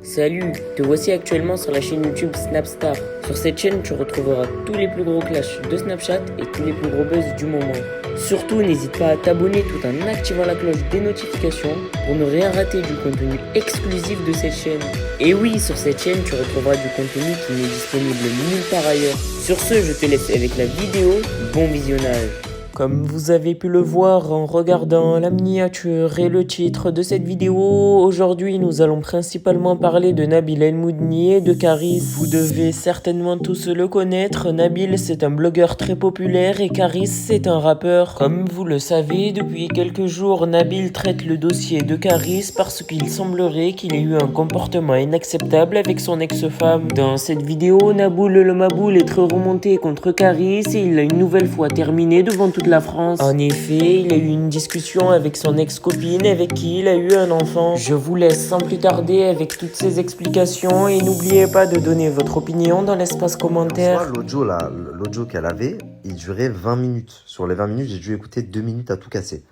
Salut, te voici actuellement sur la chaîne YouTube Snapstar. Sur cette chaîne, tu retrouveras tous les plus gros clashs de Snapchat et tous les plus gros buzz du moment. Surtout, n'hésite pas à t'abonner tout en activant la cloche des notifications pour ne rien rater du contenu exclusif de cette chaîne. Et oui, sur cette chaîne, tu retrouveras du contenu qui n'est disponible nulle part ailleurs. Sur ce, je te laisse avec la vidéo. Bon visionnage. Comme vous avez pu le voir en regardant la miniature et le titre de cette vidéo, aujourd'hui nous allons principalement parler de Nabil El Moudni et de Karis. Vous devez certainement tous le connaître, Nabil c'est un blogueur très populaire et Karis c'est un rappeur. Comme vous le savez, depuis quelques jours, Nabil traite le dossier de Karis parce qu'il semblerait qu'il ait eu un comportement inacceptable avec son ex-femme. Dans cette vidéo, Naboul le Maboul est très remonté contre Karis et il a une nouvelle fois terminé devant toute la France. En effet, il a eu une discussion avec son ex-copine avec qui il a eu un enfant. Je vous laisse sans plus tarder avec toutes ces explications et n'oubliez pas de donner votre opinion dans l'espace commentaire. L'audio qu'elle avait, il durait 20 minutes. Sur les 20 minutes, j'ai dû écouter 2 minutes à tout casser.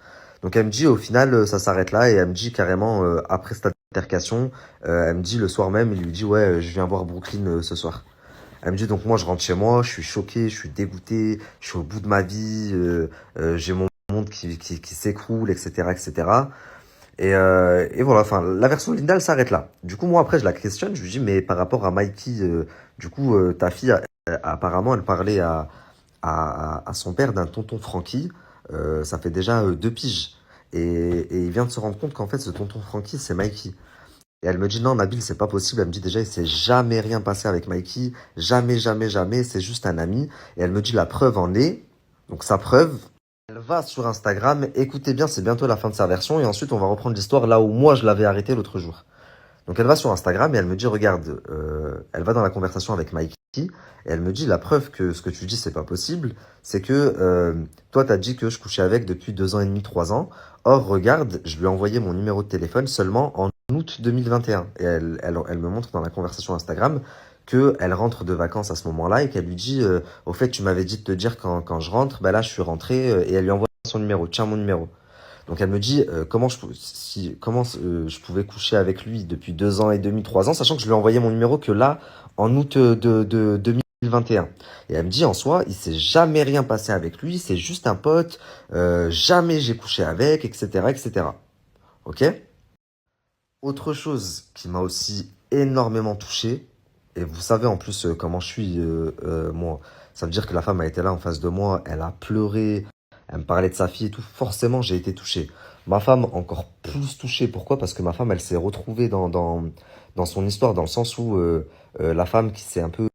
Donc elle me dit, au final, ça s'arrête là. Et elle me dit carrément, après cette altercation, elle me dit le soir même, il lui dit, ouais, je viens voir Brooklyn ce soir. Elle me dit, donc moi, je rentre chez moi, je suis choqué, je suis dégoûté, je suis au bout de ma vie, j'ai mon monde qui s'écroule, etc., etc. Et voilà, enfin, la version de Linda, elle s'arrête là. Du coup, moi, après, je la questionne, je lui dis, mais par rapport à Mikey, ta fille, apparemment, elle parlait à son père d'un tonton Frankie, ça fait déjà 2 piges. Et il vient de se rendre compte qu'en fait, ce tonton Frankie, c'est Mikey. Et elle me dit, non, Nabil, c'est pas possible. Elle me dit, déjà, il s'est jamais rien passé avec Mikey. Jamais, jamais, jamais. C'est juste un ami. Et elle me dit, la preuve en est. Donc, sa preuve, elle va sur Instagram. Écoutez bien, c'est bientôt la fin de sa version. Et ensuite, on va reprendre l'histoire là où moi, je l'avais arrêté l'autre jour. Donc, elle va sur Instagram et elle me dit, regarde, elle va dans la conversation avec Mikey. Et elle me dit, la preuve que ce que tu dis, c'est pas possible, c'est que toi, t'as dit que je couchais avec depuis 2 ans et demi, 3 ans. Or, regarde, je lui ai envoyé mon numéro de téléphone seulement en août 2021. Et elle me montre dans la conversation Instagram qu'elle rentre de vacances à ce moment-là et qu'elle lui dit, au fait, tu m'avais dit de te dire quand je rentre, bah là, je suis rentré et elle lui envoie son numéro, tiens mon numéro. Donc elle me dit comment je pouvais coucher avec lui depuis 2 ans et demi, 3 ans, sachant que je lui ai envoyé mon numéro que là, en août de 2021. Et elle me dit en soi, il s'est jamais rien passé avec lui, c'est juste un pote, jamais j'ai couché avec, etc., etc. Ok? Autre chose qui m'a aussi énormément touché, et vous savez en plus comment je suis, moi, ça veut dire que la femme a été là en face de moi, elle a pleuré, elle me parlait de sa fille et tout, forcément j'ai été touché. Ma femme encore plus touchée, pourquoi? Parce que ma femme elle s'est retrouvée dans son histoire, dans le sens où la femme qui s'est un peu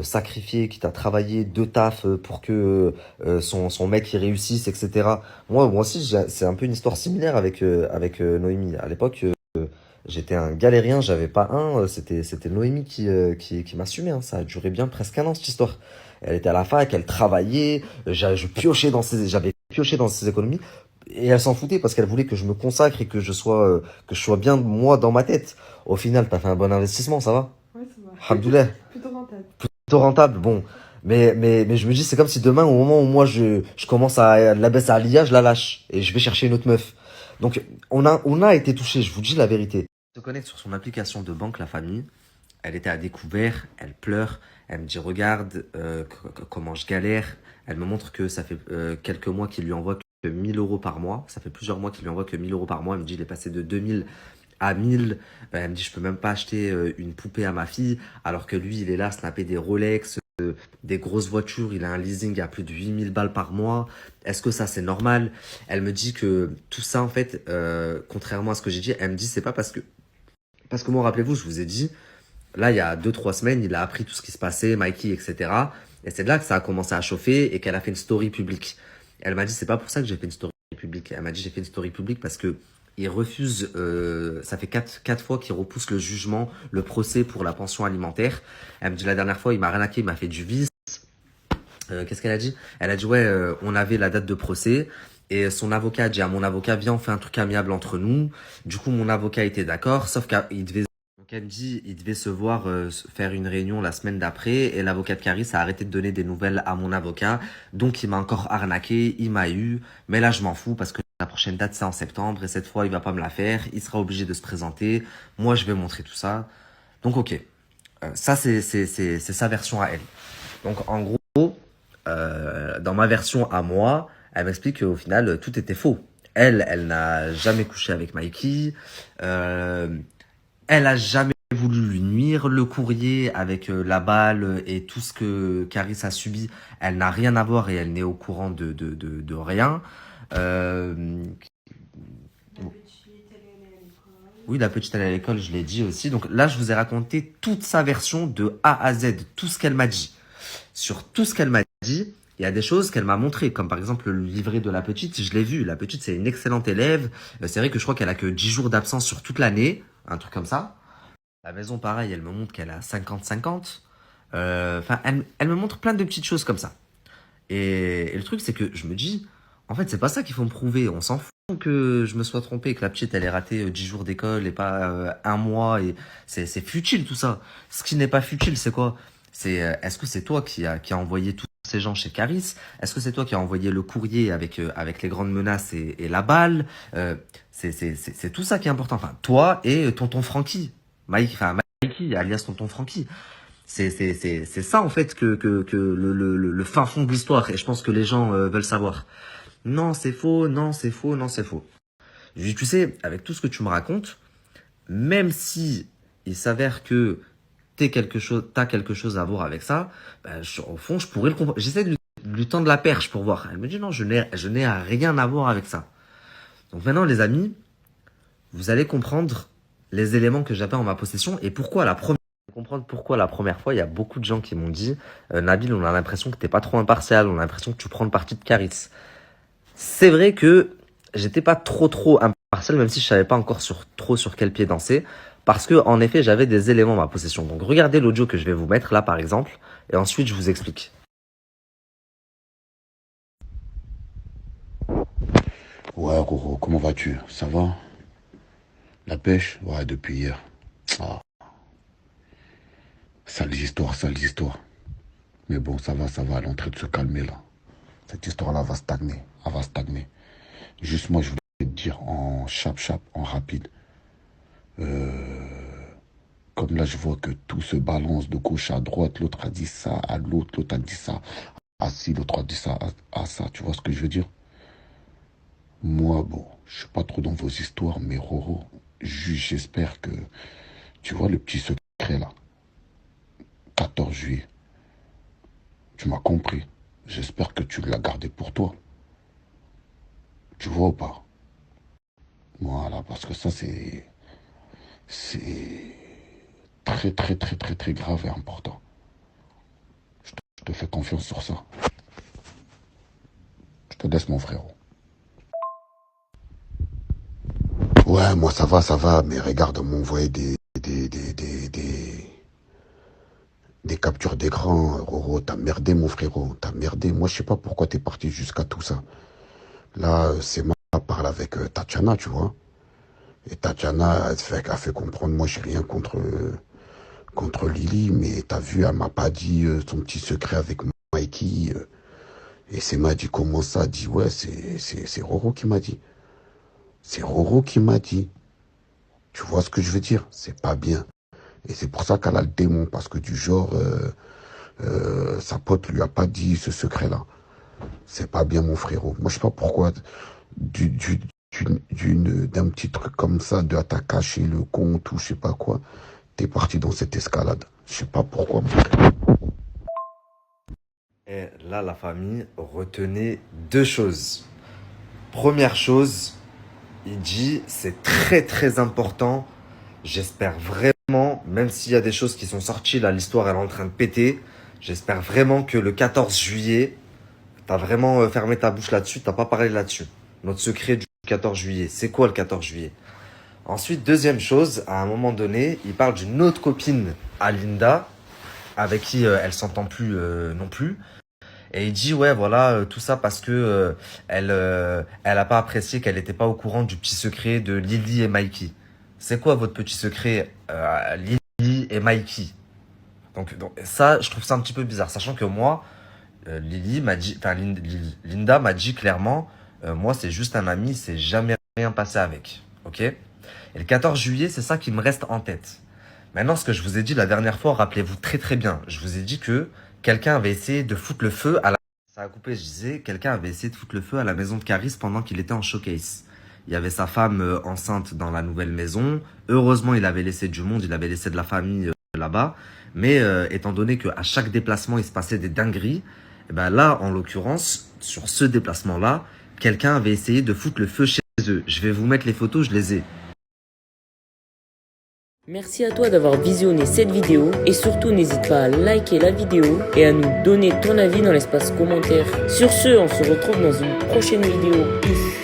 sacrifiée, qui t'a travaillé de taf pour que son mec il réussisse, etc. Moi aussi, c'est un peu une histoire similaire avec Noémie. À l'époque, j'étais un galérien, j'avais pas c'était Noémie qui m'assumait, hein. Ça a duré bien presque un an cette histoire. Elle était à la fac, elle travaillait, j'avais pioché dans ses économies et elle s'en foutait parce qu'elle voulait que je me consacre et que je sois bien moi dans ma tête. Au final, t'as fait un bon investissement, ça va? Ouais, ça va. Alhamdoulilah. Plutôt rentable. Plutôt rentable, bon. Mais je me dis, c'est comme si demain, au moment où moi je commence à la baisse à l'IA, je la lâche et je vais chercher une autre meuf. Donc, on a été touchés, je vous dis la vérité. Se connecte sur son application de banque, la famille. Elle était à découvert, elle pleure, elle me dit regarde comment je galère. Elle me montre que ça fait quelques mois qu'il lui envoie que 1 000 € par mois. Ça fait plusieurs mois qu'il lui envoie que 1 000 € par mois. Elle me dit il est passé de 2 000 à 1 000. Elle me dit je peux même pas acheter une poupée à ma fille alors que lui il est là à snapper des Rolex, des grosses voitures, il a un leasing à plus de 8 000 balles par mois. Est-ce que ça c'est normal? Elle me dit que tout ça en fait, contrairement à ce que j'ai dit, elle me dit c'est pas parce que moi rappelez-vous je vous ai dit là, il y a 2, 3 semaines, il a appris tout ce qui se passait, Mikey, etc. Et c'est de là que ça a commencé à chauffer et qu'elle a fait une story publique. Elle m'a dit, c'est pas pour ça que j'ai fait une story publique. Elle m'a dit, j'ai fait une story publique parce que il refuse, ça fait 4 fois qu'il repousse le jugement, le procès pour la pension alimentaire. Elle me dit, la dernière fois, il m'a arnaqué, il m'a fait du vice. Qu'est-ce qu'elle a dit? Elle a dit, ouais, on avait la date de procès. Et son avocat a dit à mon avocat, viens, on fait un truc amiable entre nous. Du coup, mon avocat était d'accord, sauf qu'il devait donc elle me dit, il devait se voir faire une réunion la semaine d'après et l'avocat de Caris a arrêté de donner des nouvelles à mon avocat. Donc il m'a encore arnaqué, il m'a eu. Mais là je m'en fous parce que la prochaine date, c'est en septembre, et cette fois, il va pas me la faire, il sera obligé de se présenter, moi, je vais montrer tout ça. Donc, ok. Ça, c'est sa version à elle. Donc, en gros, dans ma version à moi, elle m'explique qu'au final, tout était faux. Elle n'a jamais couché avec Mikey. Euh, Elle a jamais voulu lui nuire. Le courrier avec la balle et tout ce que Caris a subi, elle n'a rien à voir et elle n'est au courant de rien. Euh, oui, la petite, elle est à l'école, je l'ai dit aussi. Donc là, je vous ai raconté toute sa version de A à Z, tout ce qu'elle m'a dit. Sur tout ce qu'elle m'a dit, il y a des choses qu'elle m'a montrées, comme par exemple le livret de la petite, je l'ai vu. La petite, c'est une excellente élève. C'est vrai que je crois qu'elle a que 10 jours d'absence sur toute l'année, un truc comme ça. La maison, pareil, elle me montre qu'elle a 50-50. Enfin, elle me montre plein de petites choses comme ça. Et le truc, c'est que je me dis, en fait, c'est pas ça qu'il faut me prouver. On s'en fout que je me sois trompé, que la petite, elle ait raté 10 jours d'école et pas un mois. Et c'est futile tout ça. Ce qui n'est pas futile, c'est quoi? C'est est-ce que c'est toi qui a envoyé tous ces gens chez Caris? Est-ce que c'est toi qui a envoyé le courrier avec les grandes menaces et la balle? C'est tout ça qui est important. Enfin, toi et tonton Francky. Mikey, alias tonton Francky. C'est ça en fait que le fin fond de l'histoire. Et je pense que les gens veulent savoir. Non, c'est faux, non, c'est faux, non, c'est faux. Je dis, tu sais, avec tout ce que tu me racontes, même si il s'avère que t'as quelque chose à voir avec ça, ben, au fond, je pourrais le comprendre. J'essaie de lui tendre la perche pour voir. Elle me dit non, je n'ai rien à voir avec ça. Donc maintenant, les amis, vous allez comprendre les éléments que j'avais en ma possession et comprendre pourquoi la première fois, il y a beaucoup de gens qui m'ont dit Nabil, on a l'impression que t'es pas trop impartial, on a l'impression que tu prends le parti de Caris. C'est vrai que j'étais pas trop impartial, même si je savais pas encore trop sur quel pied danser, parce que en effet, j'avais des éléments en ma possession. Donc regardez l'audio que je vais vous mettre là, par exemple, et ensuite je vous explique. Ouais, Roro, comment vas-tu? Ça va? La pêche? Ouais, depuis hier. Ah, sales histoires, sales histoires. Mais bon, ça va, elle est en train de se calmer là. Cette histoire-là va stagner, elle va stagner. Juste moi, je voulais te dire en chap, en rapide. Comme là, je vois que tout se balance de gauche à droite. L'autre a dit ça à l'autre a dit ça à ci, l'autre a dit ça à ça. Tu vois ce que je veux dire? Moi, bon, je suis pas trop dans vos histoires, mais Roro, j'espère que, tu vois le petit secret là, 14 juillet, tu m'as compris. J'espère que tu l'as gardé pour toi. Tu vois ou pas? Voilà, parce que ça, c'est très grave et important. Je te fais confiance sur ça. Je te laisse, mon frérot. Ouais, moi, ça va, mais regarde, on m'a envoyé des captures d'écran. Roro, t'as merdé, mon frérot, t'as merdé. Moi, je sais pas pourquoi t'es parti jusqu'à tout ça. Là, c'est ma parle avec Tatiana, tu vois. Et Tatiana a fait comprendre, moi, j'ai rien contre Lily, mais t'as vu, elle m'a pas dit son petit secret avec Mikey. Et c'est m'a dit comment ça, elle dit ouais, c'est Roro qui m'a dit. C'est Roro qui m'a dit. Tu vois ce que je veux dire? C'est pas bien. Et c'est pour ça qu'elle a le démon, parce que du genre, sa pote lui a pas dit ce secret-là. C'est pas bien, mon frérot. Moi, je sais pas pourquoi, d'un petit truc comme ça, de t'as caché le compte ou je sais pas quoi, t'es parti dans cette escalade. Je sais pas pourquoi, mon frère. Et là, la famille, retenez deux choses. Première chose, il dit, c'est très important. J'espère vraiment, même s'il y a des choses qui sont sorties, là, l'histoire, elle est en train de péter. J'espère vraiment que le 14 juillet, t'as vraiment fermé ta bouche là-dessus, t'as pas parlé là-dessus. Notre secret du 14 juillet, c'est quoi le 14 juillet? Ensuite, deuxième chose, à un moment donné, il parle d'une autre copine à Linda, avec qui elle s'entend plus non plus. Et il dit, ouais, voilà, tout ça parce que elle a pas apprécié qu'elle n'était pas au courant du petit secret de Lily et Mikey. C'est quoi votre petit secret, Lily et Mikey? Donc ça, je trouve ça un petit peu bizarre, sachant que moi, Lily m'a dit, enfin Linda m'a dit clairement, Moi, c'est juste un ami, c'est jamais rien passé avec. Ok? Et le 14 juillet, c'est ça qui me reste en tête. Maintenant, ce que je vous ai dit la dernière fois, rappelez-vous très très bien. Je vous ai dit que quelqu'un avait essayé de foutre le feu à la... Ça a coupé, je disais, quelqu'un avait essayé de foutre le feu à la maison de Caris pendant qu'il était en showcase. Il y avait sa femme enceinte dans la nouvelle maison. Heureusement, il avait laissé du monde, il avait laissé de la famille là-bas. Mais étant donné qu'à chaque déplacement, il se passait des dingueries, et ben là, en l'occurrence, sur ce déplacement-là, quelqu'un avait essayé de foutre le feu chez eux. Je vais vous mettre les photos, je les ai. Merci à toi d'avoir visionné cette vidéo et surtout n'hésite pas à liker la vidéo et à nous donner ton avis dans l'espace commentaire. Sur ce, on se retrouve dans une prochaine vidéo. Peace.